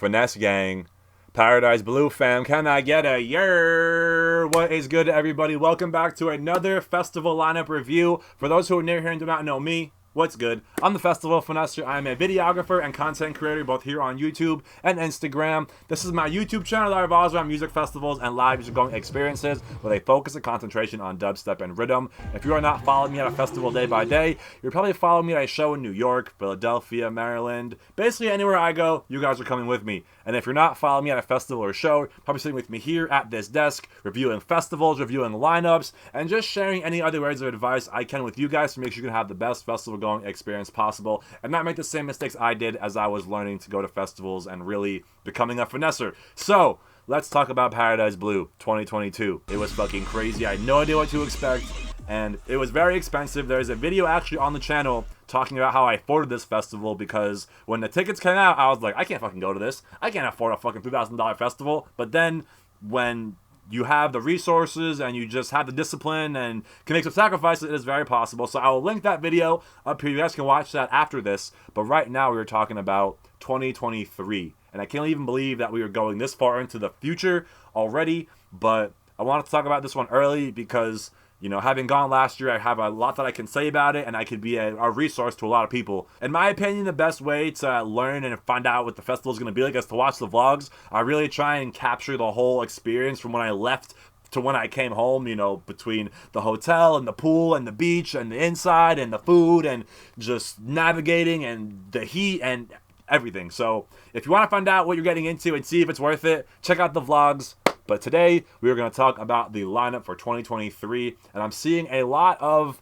Finesse gang, Paradise Blue fam, can I get a yer? What is good, everybody? Welcome back to another festival lineup review. For those who are new here and do not know me, what's good? I'm the Festival Finesser. I'm a videographer and content creator both here on YouTube and Instagram. This is my YouTube channel that revolves around music festivals and live music going experiences with a focus and concentration on dubstep and rhythm. If you are not following me at a festival day by day, you're probably following me at a show in New York, Philadelphia, Maryland. Basically anywhere I go, you guys are coming with me. And if you're not following me at a festival or show, you're probably sitting with me here at this desk, reviewing festivals, reviewing lineups, and just sharing any other words of advice I can with you guys to make sure you can have the best festival going experience possible and not make the same mistakes I did as I was learning to go to festivals and really becoming a finesser. So let's talk about Paradise Blue 2022. It was fucking crazy. I had no idea what to expect, and it was very expensive. There's a video actually on the channel talking about how I afforded this festival, because when the tickets came out, I was like, I can't fucking go to this. I can't afford a fucking $3,000 festival. But then when you have the resources and you just have the discipline and can make some sacrifices, it is very possible. So I will link that video up here. You guys can watch that after this. But right now we are talking about 2023. And I can't even believe that we are going this far into the future already. But I wanted to talk about this one early because, you know, having gone last year, I have a lot that I can say about it, and I could be a resource to a lot of people. In my opinion, the best way to learn and find out what the festival is going to be like is to watch the vlogs. I really try and capture the whole experience from when I left to when I came home, you know, between the hotel and the pool and the beach and the inside and the food and just navigating and the heat and everything. So if you want to find out what you're getting into and see if it's worth it, check out the vlogs. But today, we are going to talk about the lineup for 2023, and I'm seeing a lot of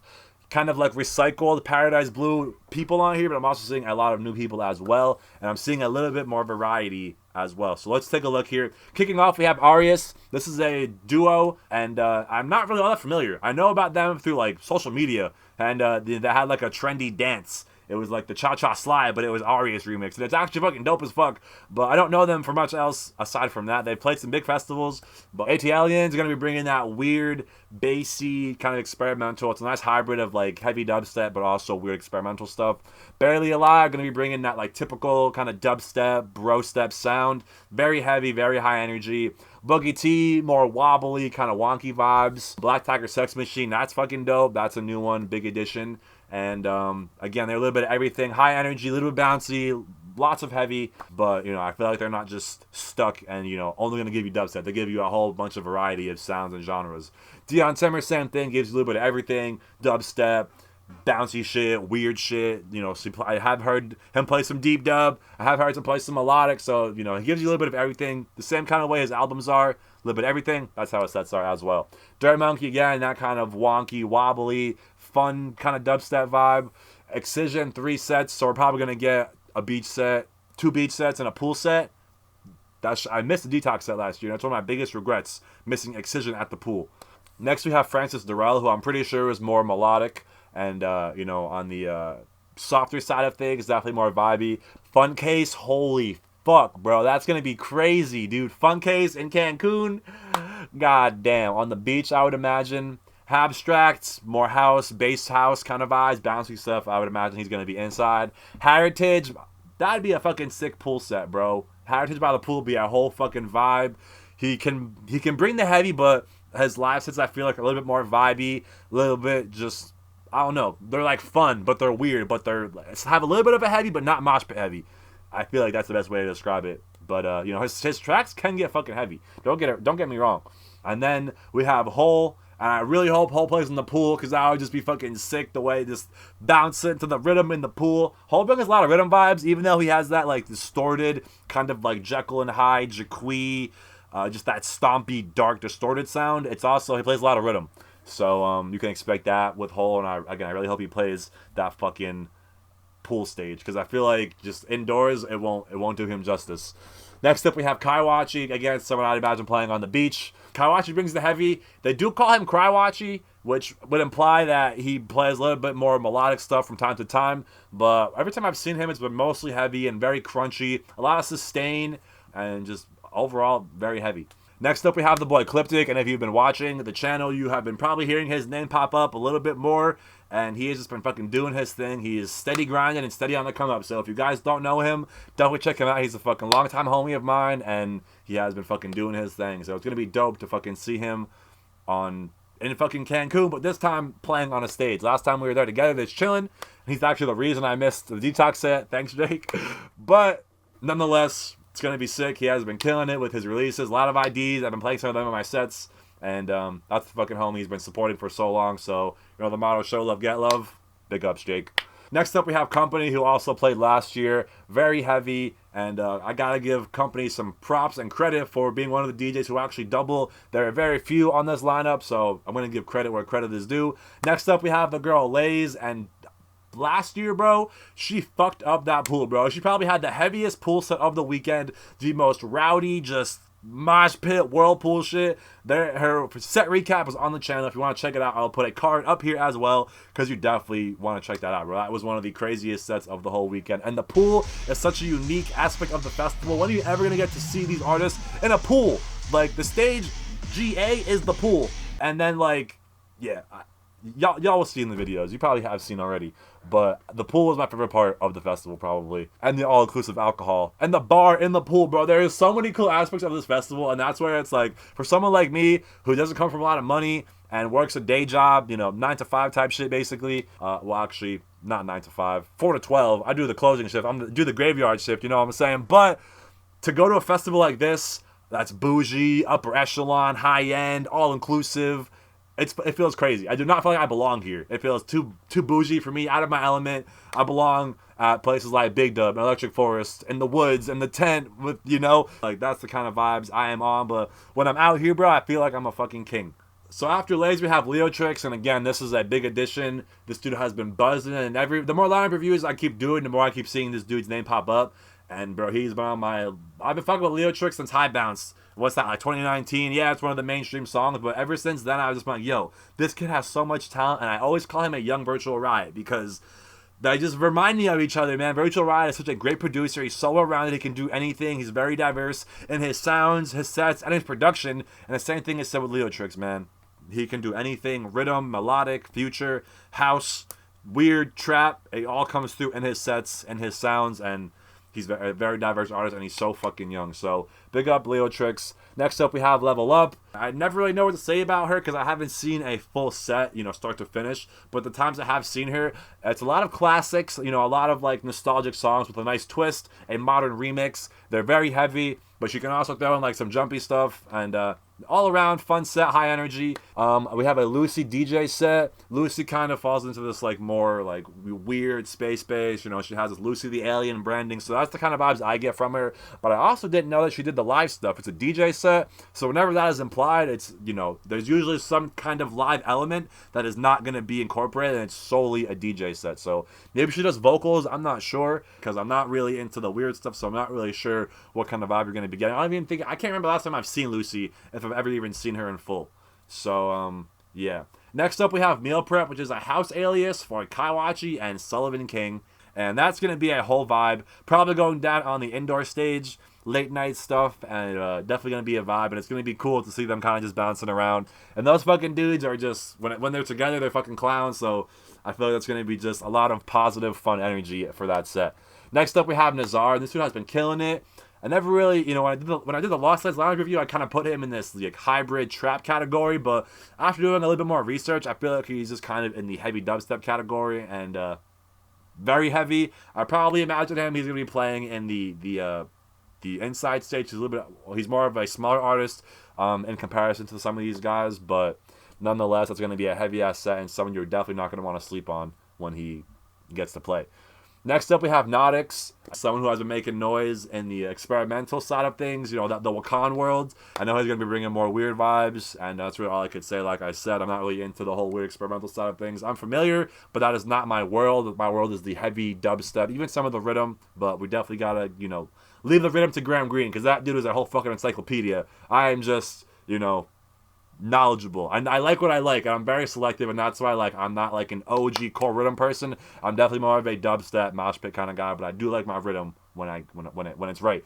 kind of like recycled Paradise Blue people on here, but I'm also seeing a lot of new people as well, and I'm seeing a little bit more variety as well. So let's take a look here. Kicking off, we have Arius. This is a duo, and I'm not really all that familiar. I know about them through like social media, and they had like a trendy dance. It was like the Cha-Cha Slide, but it was Arius remix. And it's actually fucking dope as fuck. But I don't know them for much else aside from that. They've played some big festivals. But ATLiens are going to be bringing that weird, bassy, kind of experimental. It's a nice hybrid of like heavy dubstep, but also weird experimental stuff. Barely Alive are going to be bringing that like typical kind of dubstep, bro step sound. Very heavy, very high energy. Boogie T, more wobbly, kind of wonky vibes. Black Tiger Sex Machine, that's fucking dope. That's a new one, big addition. And again, they're a little bit of everything. High energy, a little bit bouncy, lots of heavy. But, you know, I feel like they're not just stuck and, you know, only going to give you dubstep. They give you a whole bunch of variety of sounds and genres. Dion Timmer, same thing, gives you a little bit of everything. Dubstep, bouncy shit, weird shit. You know, so I have heard him play some deep dub. I have heard him play some melodic. So, you know, he gives you a little bit of everything. The same kind of way his albums are. A little bit of everything. That's how his sets are as well. Dirt Monkey, again, that kind of wonky, wobbly, fun kind of dubstep vibe. Excision, 3 sets. So we're probably going to get a beach set, 2 beach sets, and a pool set. I missed the Detox set last year. That's one of my biggest regrets, missing Excision at the pool. Next, we have Francis Durrell, who I'm pretty sure is more melodic and, you know, on the softer side of things, definitely more vibey. Fun Case, holy fuck, bro. That's going to be crazy, dude. Fun Case in Cancun. God damn. On the beach, I would imagine. Abstracts, more house, bass house kind of vibes, bouncy stuff. I would imagine he's going to be inside. Heritage, that'd be a fucking sick pool set, bro. Heritage by the pool would be a whole fucking vibe. He can bring the heavy, but his live sets I feel like are a little bit more vibey, a little bit just, I don't know. They're like fun, but they're weird, but they're have a little bit of a heavy, but not mosh pit heavy. I feel like that's the best way to describe it. But you know, his tracks can get fucking heavy. Don't get me wrong. And then we have Hole. And I really hope Hole plays in the pool, because that would just be fucking sick, the way just bouncing to the rhythm in the pool. Hole brings a lot of rhythm vibes, even though he has that like distorted kind of like Jekyll and Hyde, Jacquee, just that stompy, dark, distorted sound. It's also, he plays a lot of rhythm. So you can expect that with Hole, and I really hope he plays that fucking pool stage, because I feel like just indoors it won't do him justice. Next up, we have Kaiwachi. Again, someone I'd imagine playing on the beach. Kaiwachi brings the heavy. They do call him Kraiwachi, which would imply that he plays a little bit more melodic stuff from time to time. But every time I've seen him, it's been mostly heavy and very crunchy. A lot of sustain and just overall very heavy. Next up, we have the boy Ecliptic. And if you've been watching the channel, you have been probably hearing his name pop up a little bit more. and he has just been fucking doing his thing. He is steady grinding and steady on the come up. So if you guys don't know him, definitely check him out. He's a fucking longtime homie of mine, and he has been fucking doing his thing. So it's gonna be dope to fucking see him in fucking Cancun, but this time playing on a stage. Last time we were there together, just chilling. He's actually the reason I missed the Detox set. Thanks, Jake. But nonetheless, it's gonna be sick. He has been killing it with his releases. A lot of IDs. I've been playing some of them in my sets, and that's the fucking homie he's been supporting for so long. So you know the motto: show love, get love. Big ups, Jake. Next up, we have Company, who also played last year. Very heavy, and I gotta give Company some props and credit for being one of the DJs who actually double. There are very few on this lineup, so I'm gonna give credit where credit is due. Next up, we have the girl Lays, and last year, bro, she fucked up that pool, bro. She probably had the heaviest pool set of the weekend, the most rowdy, just mosh pit whirlpool shit. Her set recap is on the channel. If you want to check it out, I'll put a card up here as well, because you definitely want to check that out, bro. That was one of the craziest sets of the whole weekend, and the pool is such a unique aspect of the festival. When are you ever gonna get to see these artists in a pool? Like, the stage GA is the pool, and then like, yeah, y'all will see in the videos. You probably have seen already. But the pool was my favorite part of the festival, probably. And the all-inclusive alcohol. And the bar in the pool, bro. There is so many cool aspects of this festival. And that's where it's like, for someone like me, who doesn't come from a lot of money and works a day job, you know, 9 to 5 type shit, basically. Well, actually, not 9 to 5. 4 to 12. I do the closing shift. Do the graveyard shift, you know what I'm saying? But to go to a festival like this, that's bougie, upper echelon, high-end, all-inclusive, it feels crazy. I do not feel like I belong here. It feels too bougie for me, out of my element. I belong at places like Big Dub, Electric Forest, in the woods, in the tent, with, you know, like, that's the kind of vibes I am on. But when I'm out here, bro, I feel like I'm a fucking king. So after Lays, we have Leotrix, and again, this is a big addition. This dude has been buzzing, and the more lineup reviews I keep doing, the more I keep seeing this dude's name pop up. And bro, he's been on my... I've been fucking with Leotrix since High Bounce. What's that, like 2019? Yeah, it's one of the mainstream songs, but ever since then, I was just like, yo, this kid has so much talent, and I always call him a young Virtual Riot, because they just remind me of each other, man. Virtual Riot is such a great producer. He's so well-rounded. He can do anything. He's very diverse in his sounds, his sets, and his production. And the same thing is said with Leotrix, man. He can do anything. Rhythm, melodic, future, house, weird, trap. It all comes through in his sets and his sounds, and he's a very diverse artist, and he's so fucking young. So, big up Leotrix. Next up, we have Level Up. I never really know what to say about her, because I haven't seen a full set, you know, start to finish. But the times I have seen her, it's a lot of classics, you know, a lot of, like, nostalgic songs with a nice twist, a modern remix. They're very heavy, but you can also throw in, like, some jumpy stuff, and all around fun set, high energy. We have a Lucy DJ set. Lucy kind of falls into this like more like weird space base. You know, she has this Lucy the Alien branding, so that's the kind of vibes I get from her. But I also didn't know that she did the live stuff. It's a DJ set, so whenever that is implied, it's, you know, there's usually some kind of live element that is not going to be incorporated, and it's solely a DJ set. So maybe she does vocals. I'm not sure, because I'm not really into the weird stuff, so I'm not really sure what kind of vibe you're going to be getting. I can't remember last time I've seen Lucy, if I've ever even seen her in full. So yeah. Next up, we have Meal Prep, which is a house alias for Kaiwachi and Sullivan King, and that's gonna be a whole vibe. Probably going down on the indoor stage, late night stuff, and definitely gonna be a vibe. And it's gonna be cool to see them kind of just bouncing around. And those fucking dudes are just, when they're together, they're fucking clowns. So I feel like that's gonna be just a lot of positive, fun energy for that set. Next up, we have Nazar. This dude has been killing it. I never really, you know, when I did the Lost Lights Lounge review, I kind of put him in this like hybrid trap category, but after doing a little bit more research, I feel like he's just kind of in the heavy dubstep category, and very heavy. I probably imagine he's gonna be playing in the inside stage. He's more of a smaller artist in comparison to some of these guys, but nonetheless, it's gonna be a heavy ass set, and someone you're definitely not gonna want to sleep on when he gets to play. Next up, we have Nautix, someone who has been making noise in the experimental side of things, you know, the Wakan world. I know he's going to be bringing more weird vibes, and that's really all I could say. Like I said, I'm not really into the whole weird experimental side of things. I'm familiar, but that is not my world. My world is the heavy dubstep, even some of the rhythm, but we definitely got to, you know, leave the rhythm to Graham Greene, because that dude is a whole fucking encyclopedia. I am just, you know, knowledgeable. I like what I like, and I'm very selective, and that's why I'm not like an OG core rhythm person. I'm definitely more of a dubstep mosh pit kind of guy, but I do like my rhythm when it's right.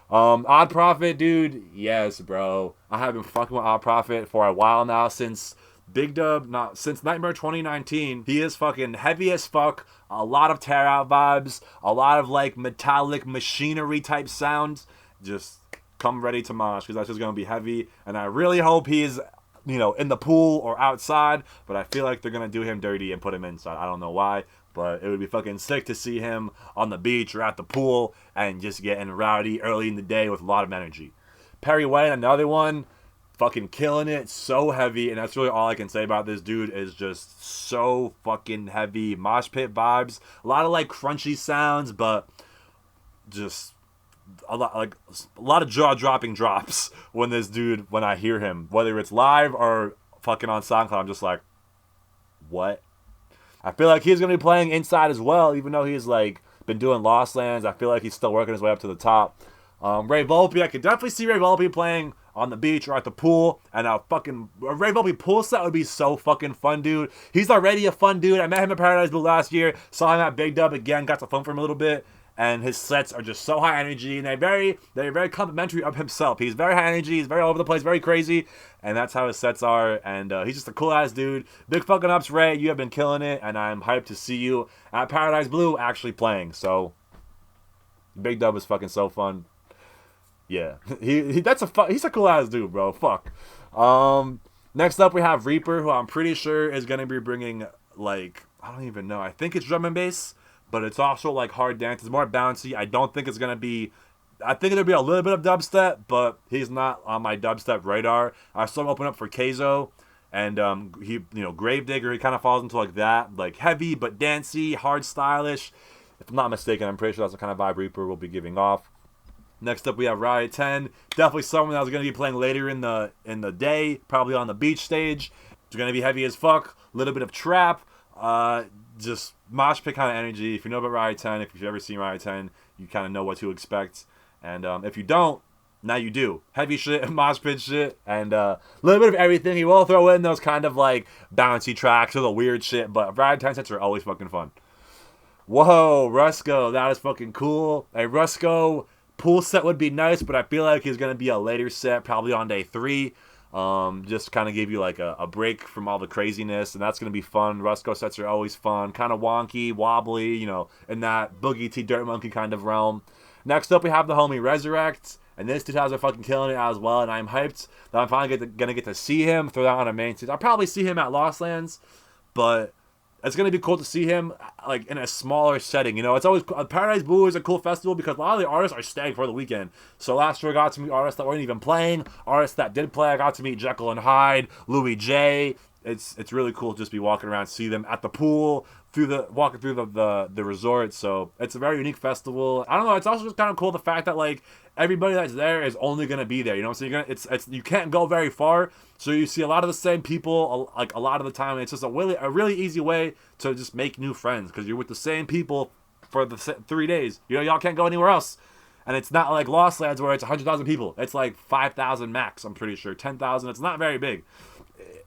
Odd Prophet, dude, yes, bro. I have been fucking with Odd Prophet for a while now, since Big Dub, not since Nightmare 2019, he is fucking heavy as fuck. A lot of tear out vibes, a lot of like metallic machinery type sounds. Just come ready to mosh, because that's just gonna be heavy. And I really hope he's, you know, in the pool or outside, but I feel like they're gonna do him dirty and put him inside. I don't know why, but it would be fucking sick to see him on the beach or at the pool and just getting rowdy early in the day with a lot of energy. Perry White, another one, fucking killing it, so heavy, and that's really all I can say about this dude. Is just so fucking heavy. Mosh pit vibes, a lot of like crunchy sounds, but just a lot of jaw-dropping drops when I hear him, whether it's live or fucking on SoundCloud. I'm just like, what? I feel like he's gonna be playing inside as well, even though he's like been doing Lost Lands. I feel like he's still working his way up to the top. Ray Volpe, I could definitely see Ray Volpe playing on the beach or at the pool, and a Ray Volpe pool set would be so fucking fun, dude. He's already a fun dude. I met him at Paradise Blue last year, saw him at Big Dub again, got to film for him a little bit. And his sets are just so high energy, and they're very complimentary of himself. He's very high energy, he's very all over the place, very crazy, and that's how his sets are. And he's just a cool ass dude. Big fucking ups, Ray. You have been killing it, and I'm hyped to see you at Paradise Blue actually playing. So Big Dub is fucking so fun. Yeah, he's a cool ass dude, bro. Fuck. Next up we have Reaper, who I'm pretty sure is gonna be bringing, like, I don't even know. I think it's drum and bass, but it's also like hard dance. It's more bouncy. I don't think it's gonna be. I think there'll be a little bit of dubstep, but he's not on my dubstep radar. I saw him open up for Keizo, and he, you know, Gravedigger. He kind of falls into like that, like heavy but dancey, hard, stylish. If I'm not mistaken, I'm pretty sure that's the kind of vibe Reaper will be giving off. Next up, we have Riot 10. Definitely someone that was going to be playing later in the day, probably on the beach stage. It's going to be heavy as fuck. A little bit of trap. Just mosh pit kind of energy. If you know about Riot 10, if you've ever seen Riot 10, you kind of know what to expect. And if you don't, now you do. Heavy shit, mosh pit shit, and a little bit of everything. He will throw in those kind of like bouncy tracks or the weird shit, but Riot 10 sets are always fucking fun. Whoa, Rusco. That is fucking cool. A Rusco pool set would be nice, but I feel like he's going to be a later set, probably on day 3. Just kind of give you like a break from all the craziness, and that's going to be fun. Rusco sets are always fun, kind of wonky, wobbly, you know, in that Boogie T Dirt Monkey kind of realm. Next up, we have the homie Resurrect, and this dude has fucking killing it as well, and I'm hyped that I'm finally going to get to see him throw that on a main stage. I'll probably see him at Lost Lands, but it's going to be cool to see him like in a smaller setting. You know, it's always Paradise Blue is a cool festival because a lot of the artists are staying for the weekend. So last year I got to meet artists that weren't even playing. Artists that did play, I got to meet Jekyll and Hyde, Louis J. It's really cool to just be walking around, see them at the pool, walking through the resort. So it's a very unique festival. I don't know. It's also just kind of cool the fact that like everybody that's there is only gonna be there. You know what I'm saying? You can't go very far, so you see a lot of the same people like a lot of the time. And it's just a really easy way to just make new friends because you're with the same people for the 3 days. You know, y'all can't go anywhere else. And it's not like Lost Lands where it's 100,000 people. It's like 5,000 max, I'm pretty sure. 10,000. It's not very big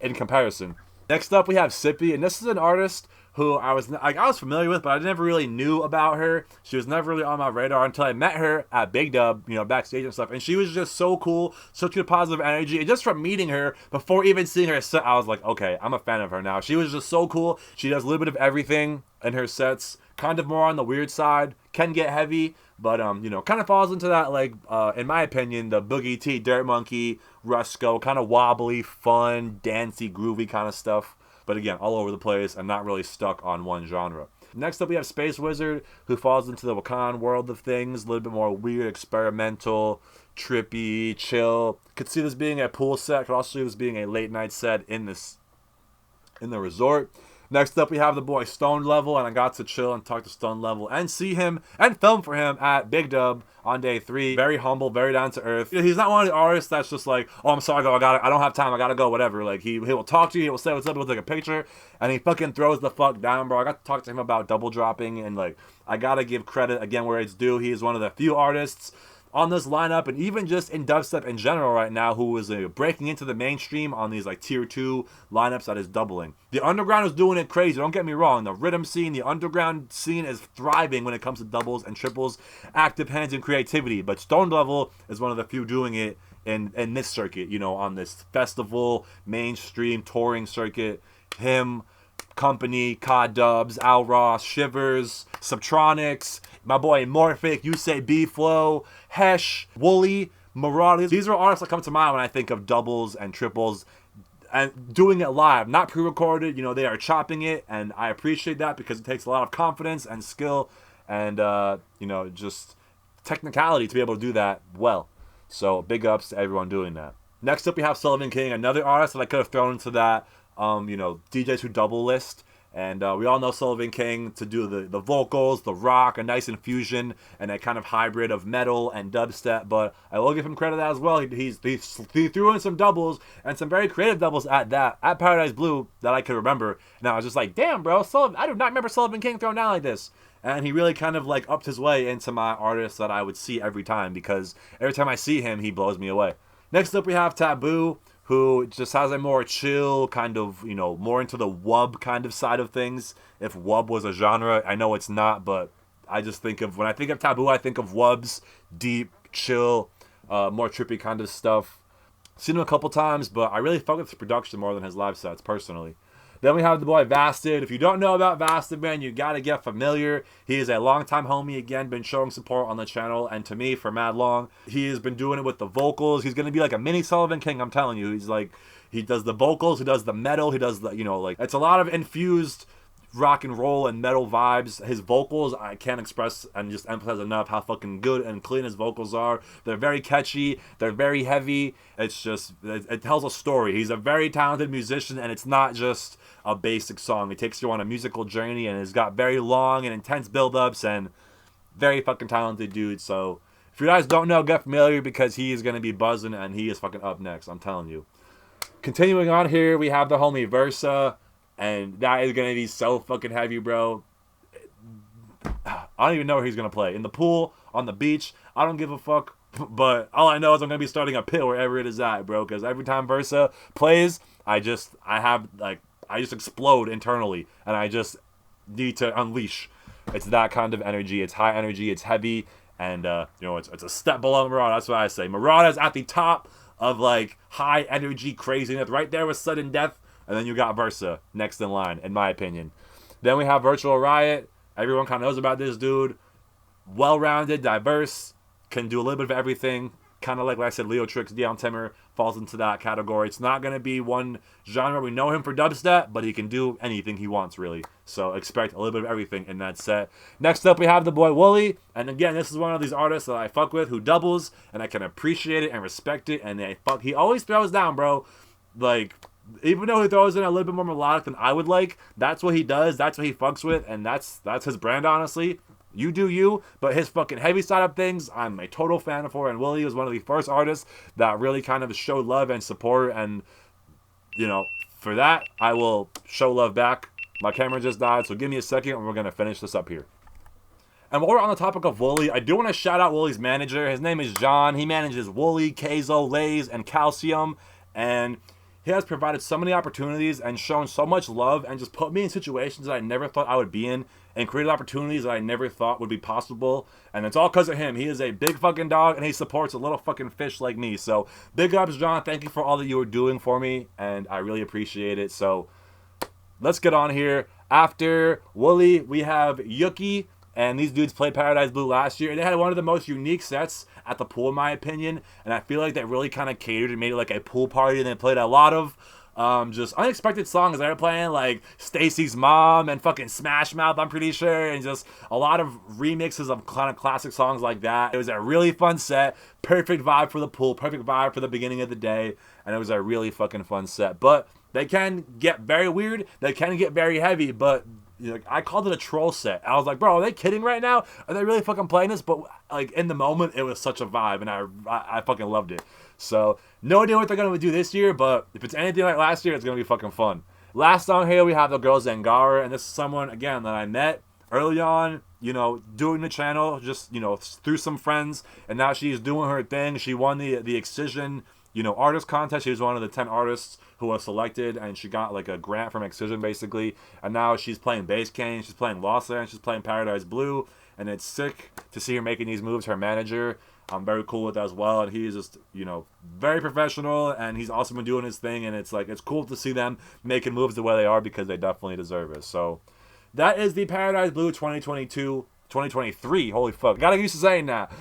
in comparison. Next up, we have Sippy, and this is an artist who I was familiar with, but I never really knew about her. She was never really on my radar until I met her at Big Dub, you know, backstage and stuff. And she was just so cool, such good positive energy. And just from meeting her, before even seeing her set, I was like, okay, I'm a fan of her now. She was just so cool. She does a little bit of everything in her sets, kind of more on the weird side, can get heavy, but you know, kind of falls into that, like in my opinion, the Boogie T, Dirt Monkey, Rusco, kind of wobbly, fun, dancey, groovy kind of stuff. But again, all over the place and not really stuck on one genre. Next up, we have Space Wizard, who falls into the Wakan world of things, a little bit more weird, experimental, trippy, chill. Could see this being a pool set, could also see this being a late night set in the resort. Next up, we have the boy Stone Level, and I got to chill and talk to Stone Level and see him and film for him at Big Dub on day 3. Very humble, very down to earth. He's not one of the artists that's just like, oh, I'm sorry, I don't have time, I gotta go, whatever. Like, he will talk to you, he will say what's up, he'll take a picture, and he fucking throws the fuck down, bro. I got to talk to him about double dropping, and like, I gotta give credit again where it's due. He is one of the few artists on this lineup, and even just in dubstep in general right now, who is breaking into the mainstream on these like tier 2 lineups that is doubling. The underground is doing it crazy, don't get me wrong. The rhythm scene, the underground scene is thriving when it comes to doubles and triples, active hands, and creativity. But Stone Level is one of the few doing it in this circuit, you know, on this festival, mainstream, touring circuit. Him, Company, Cod Dubs, Al Ross, Shivers, Subtronics, my boy Morphic, You Say B-Flow, Hesh, Wooly, Marauders. These are artists that come to mind when I think of doubles and triples. And doing it live, not pre-recorded, you know, they are chopping it, and I appreciate that because it takes a lot of confidence and skill and, you know, just technicality to be able to do that well. So big ups to everyone doing that. Next up, we have Sullivan King, another artist that I could have thrown into that, you know, DJs who double list. And we all know Sullivan King to do the vocals, the rock, a nice infusion, and a kind of hybrid of metal and dubstep. But I will give him credit as well. He threw in some doubles, and some very creative doubles at that, at Paradise Blue, that I could remember. And I was just like, damn, bro, I do not remember Sullivan King throwing down like this. And he really kind of like upped his way into my artists that I would see every time, because every time I see him, he blows me away. Next up, we have Taboo, who just has a more chill, kind of, you know, more into the wub kind of side of things. If wub was a genre, I know it's not, but I just think of, when I think of Taboo, I think of wubs, deep, chill, more trippy kind of stuff. Seen him a couple times, but I really fuck with his production more than his live sets, personally. Then we have the boy Vasted. If you don't know about Vasted, man, you gotta get familiar. He is a longtime homie, again, been showing support on the channel, and to me, for mad long. He has been doing it with the vocals. He's gonna be like a mini Sullivan King, I'm telling you. He's like, he does the vocals, he does the metal, he does the, you know, like, it's a lot of infused rock and roll and metal vibes. His vocals, I can't express and just emphasize enough how fucking good and clean his vocals are. They're very catchy, they're very heavy. It's just, it tells a story. He's a very talented musician, and it's not just a basic song. It takes you on a musical journey, and it's got very long and intense build-ups, and very fucking talented dude. So if you guys don't know, get familiar, because he is going to be buzzing, and he is fucking up next, I'm telling you. Continuing on here, we have the homie Versa, and that is going to be so fucking heavy, bro. I don't even know where he's going to play. In the pool, on the beach, I don't give a fuck. But all I know is I'm going to be starting a pit wherever it is at, bro. Because every time Versa plays, I just explode internally. And I just need to unleash. It's that kind of energy. It's high energy. It's heavy. And, you know, it's a step below Marauder. That's what I say. Marauder's at the top of, like, high energy craziness. Right there with Sudden Death. And then you got Versa next in line, in my opinion. Then we have Virtual Riot. Everyone kind of knows about this dude. Well-rounded, diverse, can do a little bit of everything. Kind of like I said, Leotrix, Dion Timmer falls into that category. It's not going to be one genre. We know him for dubstep, but he can do anything he wants, really. So expect a little bit of everything in that set. Next up, we have the boy Wooly. And again, this is one of these artists that I fuck with, who doubles, and I can appreciate it and respect it. And he always throws down, bro. Like, even though he throws in a little bit more melodic than I would like, that's what he does, that's what he fucks with, and that's his brand, honestly. You do you, but his fucking heavy side of things, I'm a total fan for, and Willie was one of the first artists that really kind of showed love and support, and, you know, for that, I will show love back. My camera just died, so give me a second, and we're going to finish this up here. And while we're on the topic of Wooly, I do want to shout out Wooly's manager. His name is John. He manages Wooly, Keizo, Lays, and Calcium, and he has provided so many opportunities and shown so much love and just put me in situations that I never thought I would be in and created opportunities that I never thought would be possible. And it's all because of him. He is a big fucking dog, and he supports a little fucking fish like me. So big ups, John. Thank you for all that you are doing for me, and I really appreciate it. So let's get on here. After Wooly, we have Yookie. And these dudes played Paradise Blue last year, and they had one of the most unique sets at the pool, in my opinion. And I feel like they really kind of catered and made it like a pool party. And they played a lot of just unexpected songs. They were playing like Stacy's Mom and fucking Smash Mouth, I'm pretty sure. And just a lot of remixes of kind of classic songs like that. It was a really fun set. Perfect vibe for the pool. Perfect vibe for the beginning of the day. And it was a really fucking fun set. But they can get very weird. They can get very heavy. But I called it a troll set. I was like, bro, are they kidding right now? Are they really fucking playing this? But like in the moment, it was such a vibe, and I fucking loved it. So no idea what they're gonna do this year, but if it's anything like last year, it's gonna be fucking fun. Last song here, we have the girl Zangara, and this is someone again that I met early on, doing the channel, just through some friends, and now she's doing her thing. She won the Excision artist contest. She was one of the 10 artists who was selected, and she got like a grant from Excision basically. And now she's playing Bass Cane, she's playing Lost Land, she's playing Paradise Blue, and it's sick to see her making these moves. Her manager, I'm very cool with that as well. And he's just, you know, very professional, and he's also been doing his thing. And it's like, it's cool to see them making moves the way they are because they definitely deserve it. So that is the Paradise Blue 2023. Holy fuck. Gotta get used to saying that.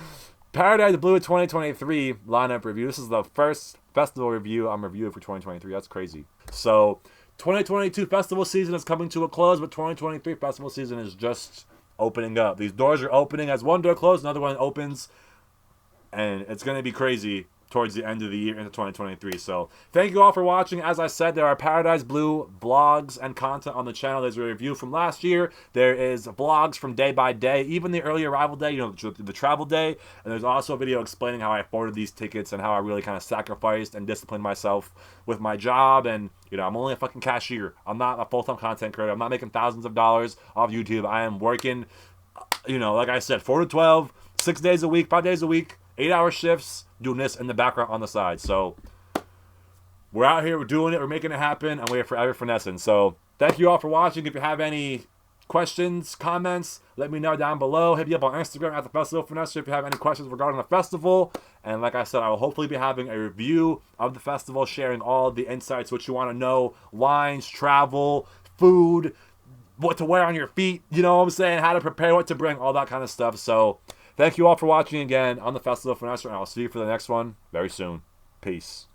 Paradise Blue 2023 lineup review. This is the first festival review I'm reviewing for 2023. That's crazy. So 2022 festival season is coming to a close, but 2023 festival season is just opening up. These doors are opening. As one door closes, another one opens, and it's going to be crazy towards the end of the year into 2023. So thank you all for watching. As I said, there are Paradise Blue vlogs and content on the channel. There's a review from last year. There is vlogs from day by day, even the early arrival day, you know, the travel day. And there's also a video explaining how I afforded these tickets and how I really kind of sacrificed and disciplined myself with my job. And, you know, I'm only a fucking cashier. I'm not a full-time content creator. I'm not making thousands of dollars off YouTube. I am working, you know, like I said, 4 to 12, 6 days a week, 5 days a week, 8-hour shifts, doing this in the background on the side. So we're out here, we're doing it, we're making it happen, and we're forever finessing. So thank you all for watching. If you have any questions, comments, let me know down below. Hit me up on Instagram at the Festival Finesser if you have any questions regarding the festival. And like I said, I will hopefully be having a review of the festival, sharing all the insights, what you want to know, lines, travel, food, what to wear on your feet, you know what I'm saying, how to prepare, what to bring, all that kind of stuff. So thank you all for watching again on the Festival Finesser, and I'll see you for the next one very soon. Peace.